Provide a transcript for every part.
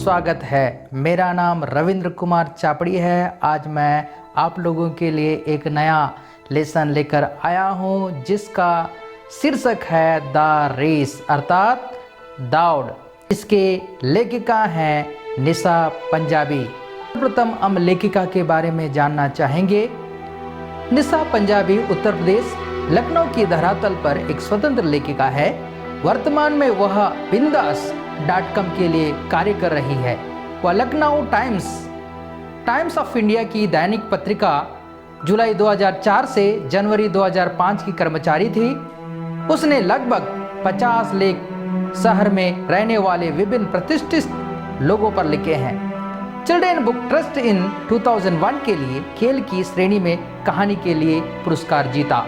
स्वागत है। मेरा नाम रविंद्र कुमार चापड़ी है। आज मैं आप लोगों के लिए एक नया लेसन लेकर आया हूँ जिसका शीर्षक है द रेस अर्थात दौड़। इसके लेखिका हैं निशा पंजाबी। सर्वप्रथम हम लेखिका के बारे में जानना चाहेंगे। निशा पंजाबी उत्तर प्रदेश लखनऊ की धरातल पर एक स्वतंत्र लेखिका है। वर्तमान में वह बिंदास.com के लिए कार्य कर रही है। वह लखनऊ टाइम्स ऑफ इंडिया की दैनिक पत्रिका जुलाई 2004 से जनवरी 2005 की कर्मचारी थी। उसने लगभग 50 लेख शहर में रहने वाले विभिन्न प्रतिष्ठित लोगों पर लिखे हैं। चिल्ड्रेन बुक ट्रस्ट इन 2001 के लिए खेल की श्रेणी में कहानी के लिए पुरस्कार जीता।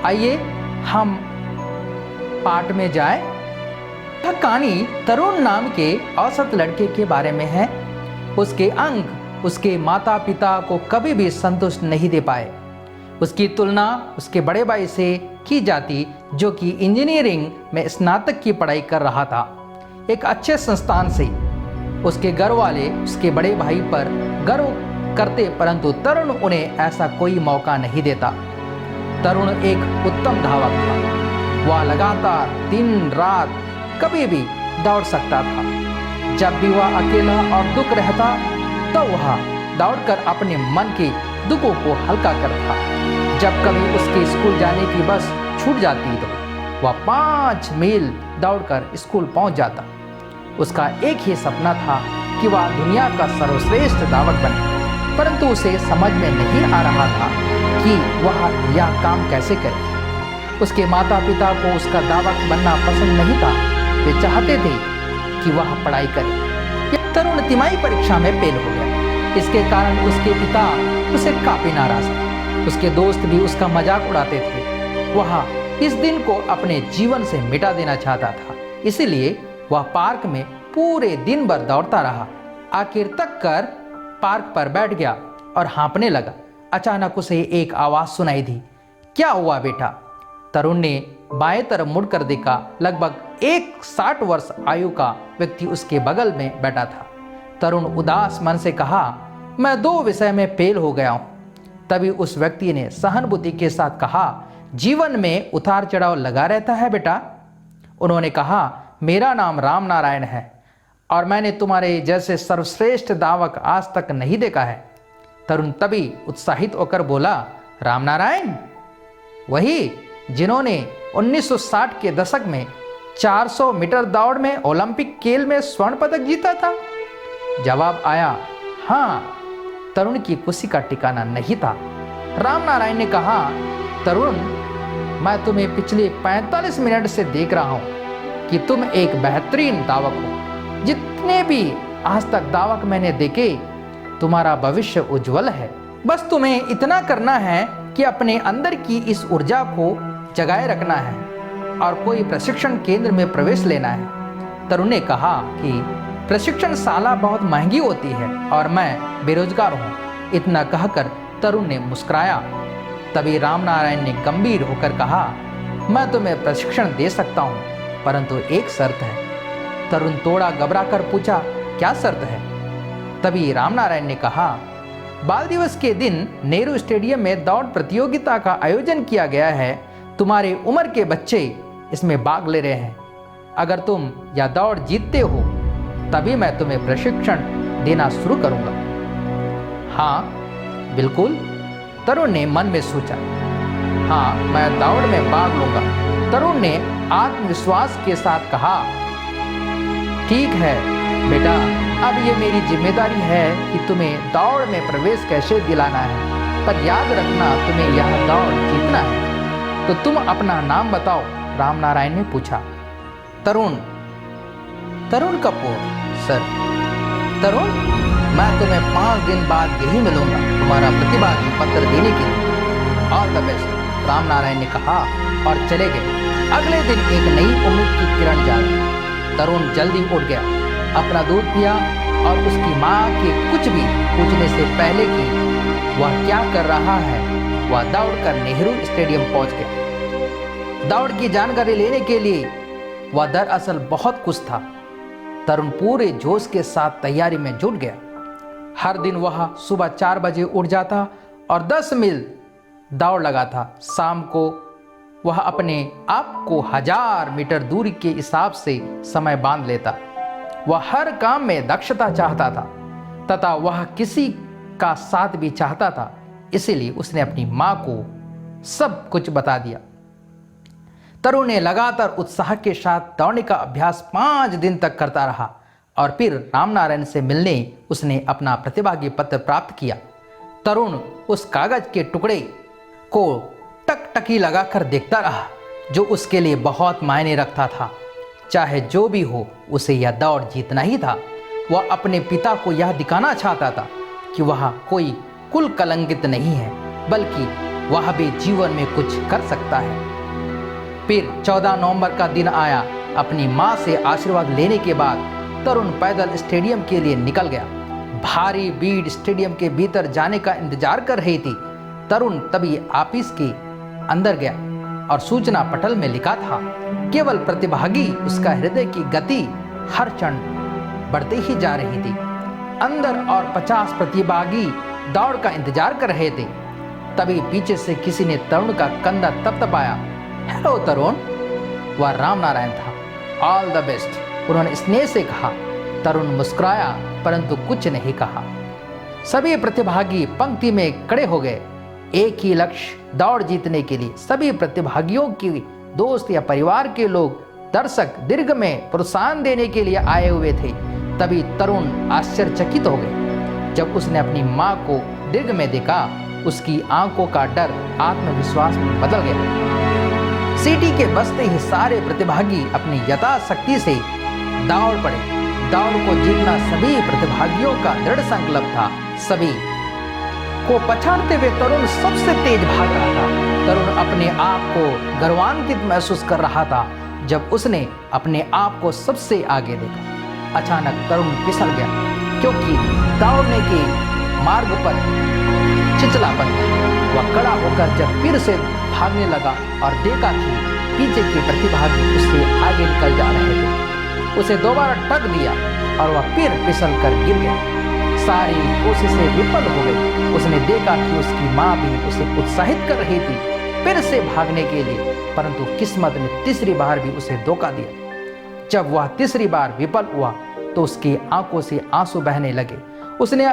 आइए हम पाठ में जाएं। यह कहानी तरुण नाम के औसत लड़के के बारे में है। उसके अंक उसके माता पिता को कभी भी संतुष्ट नहीं दे पाए। उसकी तुलना उसके बड़े भाई से की जाती जो कि इंजीनियरिंग में स्नातक की पढ़ाई कर रहा था, एक अच्छे संस्थान से। उसके घर वाले उसके बड़े भाई पर गर्व करते परंतु तरुण उन्हें ऐसा कोई मौका नहीं देता। तरुण एक उत्तम धावक था। वह लगातार दिन रात कभी भी दौड़ सकता था। जब भी वह अकेला और दुख रहता तो वह दौड़कर अपने मन के दुखों को हल्का करता। जब कभी उसके स्कूल जाने की बस छूट जाती तो वह 5 मील दौड़कर स्कूल पहुंच जाता। उसका एक ही सपना था कि वह दुनिया का सर्वश्रेष्ठ धावक बने, परंतु उसे समझ में नहीं आ रहा था कि वह यह काम कैसे करे। उसके माता पिता को उसका धावक बनना पसंद नहीं था। वे चाहते थे कि वह पढ़ाई करे। यह तरुण तिमाही परीक्षा में फेल हो गया। इसके कारण उसके पिता उसे काफी नाराज थे। उसके दोस्त भी उसका मजाक उड़ाते थे। वह इस दिन को अपने जीवन से मिटा देना चाहता था, इसीलिए वह पार्क में पूरे दिन भर दौड़ता रहा। आखिर तक कर पार्क पर बैठ गया और हाँफने लगा। अचानक उसे एक आवाज सुनाई दी। क्या हुआ बेटा? तरुण ने बाएं तरफ मुड़कर देखा। लगभग 60 वर्ष आयु का व्यक्ति उसके बगल में बैठा था। तरुण उदास मन से कहा, मैं 2 विषय में फेल हो गया हूं। तभी उस व्यक्ति ने सहानुभूति के साथ कहा, जीवन में उतार चढ़ाव लगा रहता है बेटा। उन्होंने कहा, मेरा नाम राम नारायण है और मैंने तुम्हारे जैसे सर्वश्रेष्ठ धावक आज तक नहीं देखा है। तरुण तभी उत्साहित होकर बोला, राम नारायण? वही जिन्होंने 1960 के दशक में 400 मीटर दौड़ में ओलंपिक खेल में स्वर्ण पदक जीता था। जवाब आया, हाँ। तरुण की खुशी का ठिकाना नहीं था। राम नारायण ने कहा, तरुण, मैं तुम्हें पिछले 45 मिनट से देख रहा हूं कि तुम एक बेहतरीन धावक हो। जितने भी आज तक धावक मैंने देखे, तुम्हारा भविष्य उज्जवल है। बस तुम्हें इतना करना है कि अपने अंदर की इस ऊर्जा को जगाए रखना है और कोई प्रशिक्षण केंद्र में प्रवेश लेना है। तरुण ने कहा कि प्रशिक्षण शाला बहुत महंगी होती है और मैं बेरोजगार हूँ। इतना कहकर तरुण ने मुस्कुराया। तभी राम नारायण ने गंभीर होकर कहा, मैं तुम्हें प्रशिक्षण दे सकता हूँ, परंतु एक शर्त है। तरुण थोड़ा घबराकर पूछा, क्या शर्त है? तभी राम नारायण ने कहा, बाल दिवस के दिन नेहरू स्टेडियम में दौड़ प्रतियोगिता का आयोजन किया गया है। तुम्हारी उम्र के बच्चे इसमें भाग ले रहे हैं। अगर तुम यह दौड़ जीतते हो तभी मैं तुम्हें प्रशिक्षण देना शुरू करूंगा। हाँ बिल्कुल, तरुण ने मन में सोचा। हाँ, मैं दौड़ में भाग लूंगा। तरुण ने आत्मविश्वास के साथ कहा, ठीक है बेटा, अब ये मेरी जिम्मेदारी है कि तुम्हें दौड़ में प्रवेश कैसे दिलाना है, पर याद रखना तुम्हें यह दौड़ जीतना है। तो तुम अपना नाम बताओ, राम नारायण ने पूछा। तरुण कपूर सर। तरुण, मैं तुम्हें 5 दिन बाद यही मिलूंगा तुम्हारा प्रतिभागी पत्र देने के लिए। All the best, Ram Narayan ने कहा और चले गए। अगले दिन एक नई उम्मीद की किरण जागी। तरुण जल्दी उठ गया, अपना दूध पिया और उसकी माँ के कुछ भी पूछने से पहले कि वह क्या कर रहा है, वह दौड़कर नेहरू स्टेडियम पहुंच गया। दौड़ की जानकारी लेने के लिए वह दरअसल बहुत खुश था। तरुण पूरे जोश के साथ तैयारी में जुट गया। हर दिन वह सुबह 4 बजे उठ जाता और 10 मील दौड़ लगाता। शाम को वह अपने आप को 1000 मीटर दूरी के हिसाब से समय बांध लेता। वह हर काम में दक्षता चाहता था तथा वह किसी का साथ भी चाहता था, इसीलिए उसने अपनी मां को सब कुछ बता दिया। तरुण ने लगातार उत्साह के साथ दौड़ने का अभ्यास 5 दिन तक करता रहा और फिर रामनारायण से मिलने उसने अपना प्रतिभागी पत्र प्राप्त किया। तरुण उस कागज के टुकड़े को टकटकी लगाकर देखता रहा, जो उसके लिए बहुत मायने रखता था। चाहे जो भी हो, उसे यह दौड़ जीतना ही था। वह अपने पिता को यह दिखाना चाहता था कि वह कोई कुल कलंकित नहीं है, बल्कि वह भी जीवन में कुछ कर सकता है। फिर 14 नवंबर का दिन आया। अपनी मां से आशीर्वाद लेने के बाद तरुण पैदल स्टेडियम के लिए निकल गया। भारी भीड़ स्टेडियम के भीतर जाने का इंतजार कर रही थी। तरुण तभी ऑफिस के अंदर गया और सूचना पटल में लिखा था, केवल प्रतिभागी उसका हृदय की गति हर क्षण बढ़ती ही जा रही थी। अंदर और 50 प्रतिभागी दौड़ का इंतजार कर रहे थे। तभी पीछे से किसी ने तरुण का कंधा तपतपाया। हेलो तरुण, वह रामनारायण था। ऑल द बेस्ट, उन्होंने स्नेह से कहा। तरुण मुस्कुराया परंतु कुछ नहीं कहा। सभी प्रतिभागी पंक्ति में खड़े हो गए, एक ही लक्ष्य दौड़ जीतने के लिए। सभी प्रतिभागियों की दोस्त या परिवार के लोग, दर्शक दीर्घ में प्रोत्साहन देने के लिए आए हुए थे। तभी तरुण आश्चर्यचकित हो गए जब उसने अपनी मां को दीर्घ में देखा। उसकी आंखों का डर आत्मविश्वास में बदल गया। सीटी के बजते ही सारे प्रतिभागी अपनी यथाशक्ति से दौड़ पड़े। दौड़ को जीतना सभी प्रतिभागियों का दृढ़ संकल्प था। सभी को पछाड़ते हुए तरुण सबसे तेज भाग रहा था। तरुण अपने आप को गर्वान्वित महसूस कर रहा था जब उसने अपने आप को सबसे आगे देखा। अचानक तरुण फिसल गया, क्योंकि दौड़ने के मार्ग पर चिचलापन था। वह खड़ा होकर जब फिर से भागने लगा और देखा कि पीछे के प्रतिभागी उससे आगे निकल जा रहे थे। उसे दोबारा टक दिया और वह फिर फिसल कर गिर गया। सारी कोशिशें विफल हो गई। उसने देखा कि उसकी मां भी उसे उत्साहित कर रही थी फिर से भागने के लिए, परंतु किस्मत ने तीसरी बार भी उसे धोखा दिया। जब वह तीसरी बार विफल हुआ तो उसकी आंखों से आंसू बहने लगे। उसने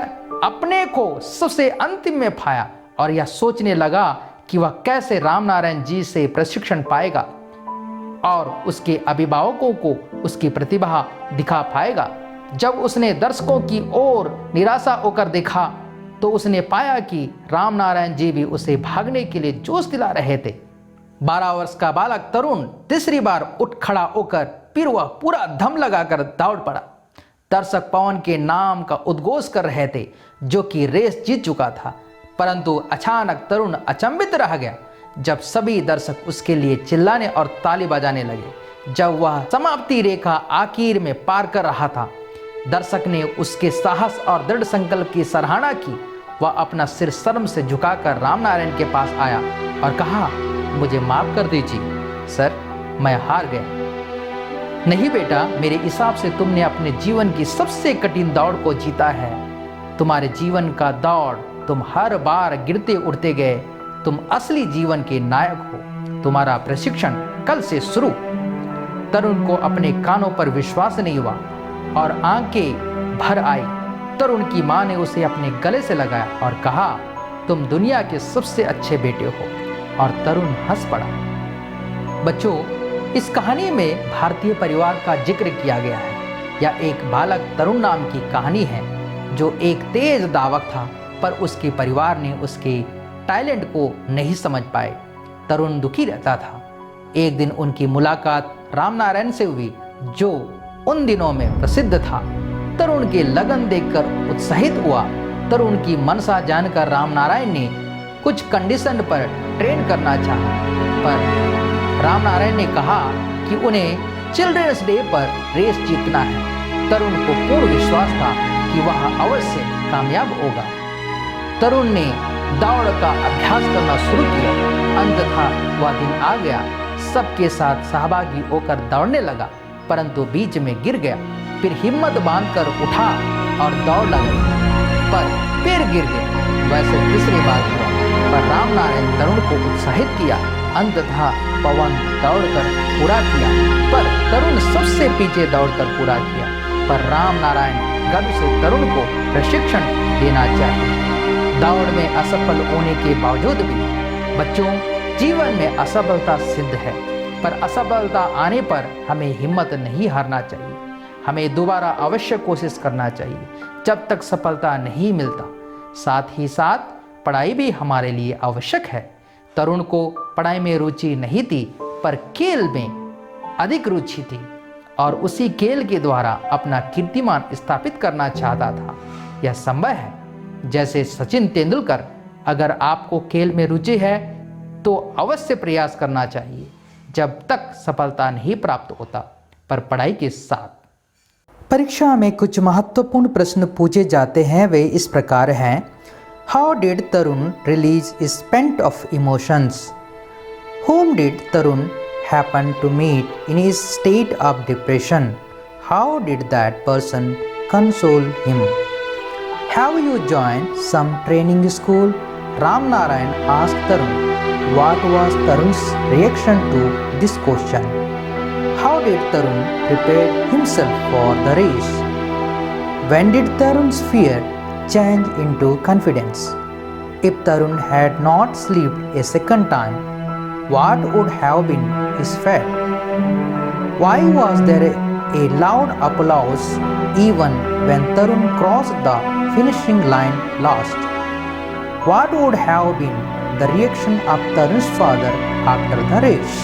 अपने को सबसे अंतिम में पाया और यह सोचने लगा कि वह कैसे रामनारायण जी से प्रशिक्षण पाएगा और उसके अभिभावकों को उसकी प्रतिभा दिखा पाएगा। जब उसने दर्शकों की ओर निराशा होकर देखा तो उसने पाया कि रामनारायण जी भी उसे भागने के लिए जोश दिला रहे थे। 12 वर्ष का बालक तरुण तीसरी बार उठ खड़ा होकर फिर वह पूरा दम लगाकर दौड़ पड़ा। दर्शक पवन के नाम का उद्घोष कर रहे थे, जो कि रेस जीत चुका था। परंतु अचानक तरुण अचंभित रह गया जब सभी दर्शक उसके लिए चिल्लाने और ताली बजाने लगे। जब वह समाप्ति रेखा आखिर में पार कर रहा था, दर्शक ने उसके साहस और दृढ़ संकल्प की सराहना की। वह अपना सिर शर्म से झुकाकर रामनारायण के पास आया और कहा, मुझे माफ कर दीजिए सर, मैं हार गया। नहीं बेटा, मेरे हिसाब से तुमने अपने जीवन की सबसे कठिन दौड़ को जीता है। तुम्हारे जीवन का दौड़, तुम हर बार गिरते उड़ते गए। तुम असली जीवन के नायक हो। तुम्हारा प्रशिक्षण कल से शुरू। तरुण को अपने कानों पर विश्वास नहीं हुआ और आंखें भर आई। तरुण की मां ने उसे अपने गले से लगाया और कहा, तुम दुनिया के सबसे अच्छे बेटे हो। और तरुण हंस पड़ा। बच्चों, इस कहानी में भारतीय परिवार का जिक्र किया गया है। यह एक बालक तरुण नाम की कहानी है जो एक तेज धावक था, पर उसके परिवार ने उसके टैलेंट को नहीं समझ पाए। तरुण दुखी रहता था। एक दिन उनकी मुलाकात रामनारायण से हुई, जो उन दिनों में प्रसिद्ध था। तरुण के लगन देखकर उत्साहित हुआ। तरुण की मनसा जानकर रामनारायण ने कुछ कंडीशन पर ट्रेन करना चाहा, पर रामनारायण ने कहा कि उन्हें चिल्ड्रंस डे पर रेस जीतना है। तरुण को पूर्ण विश्वास था कि वह अवश्य कामयाब होगा। तरुण ने दौड़ का अभ्यास करना शुरू किया। अंततः वह दिन आ गया। सबके साथ सहभागी होकर दौड़ने लगा। परंतु बीच में गिर गया। फिर हिम्मत बांधकर उठा और दौड़ लगाई, पर फिर गिर गया। वैसे तीसरी बार हुआ, पर रामनारायण तरुण को उत्साहित किया। अंततः पवन दौड़कर पूरा किया, पर तरुण सबसे पीछे दौड़कर पूरा किया। पर रामनारायण गर्व से तरुण को प्रशिक्षण देना चाहिए। दौड़ में असफल होने के बावजूद भी बच्चों, जीवन में असफलता सिद्ध है, पर असफलता आने पर हमें हिम्मत नहीं हारना चाहिए। हमें दोबारा अवश्य कोशिश करना चाहिए जब तक सफलता नहीं मिलता। साथ ही साथ पढ़ाई भी हमारे लिए आवश्यक है। तरुण को पढ़ाई में रुचि नहीं थी, पर खेल में अधिक रुचि थी और उसी खेल के द्वारा अपना कीर्तिमान स्थापित करना चाहता था। यह संभव है। जैसे सचिन तेंदुलकर, अगर आपको खेल में रुचि है तो अवश्य प्रयास करना चाहिए जब तक सफलता नहीं प्राप्त होता, पर पढ़ाई के साथ। परीक्षा में कुछ महत्वपूर्ण प्रश्न पूछे जाते हैं, वे इस प्रकार हैं। How did Tarun release spent of emotions? Whom did Tarun happen to meet in his state of depression? How did that person console him? Have you joined some training school? Ramnarayan asked Tarun. What was Tarun's reaction to this question? How did Tarun prepare himself for the race? When did Tarun's fear change into confidence? If Tarun had not slept a second time, what would have been his fate? Why was there a loud applause even when Tarun crossed the finishing line last? What would have been the reaction of Tarun's father after the race?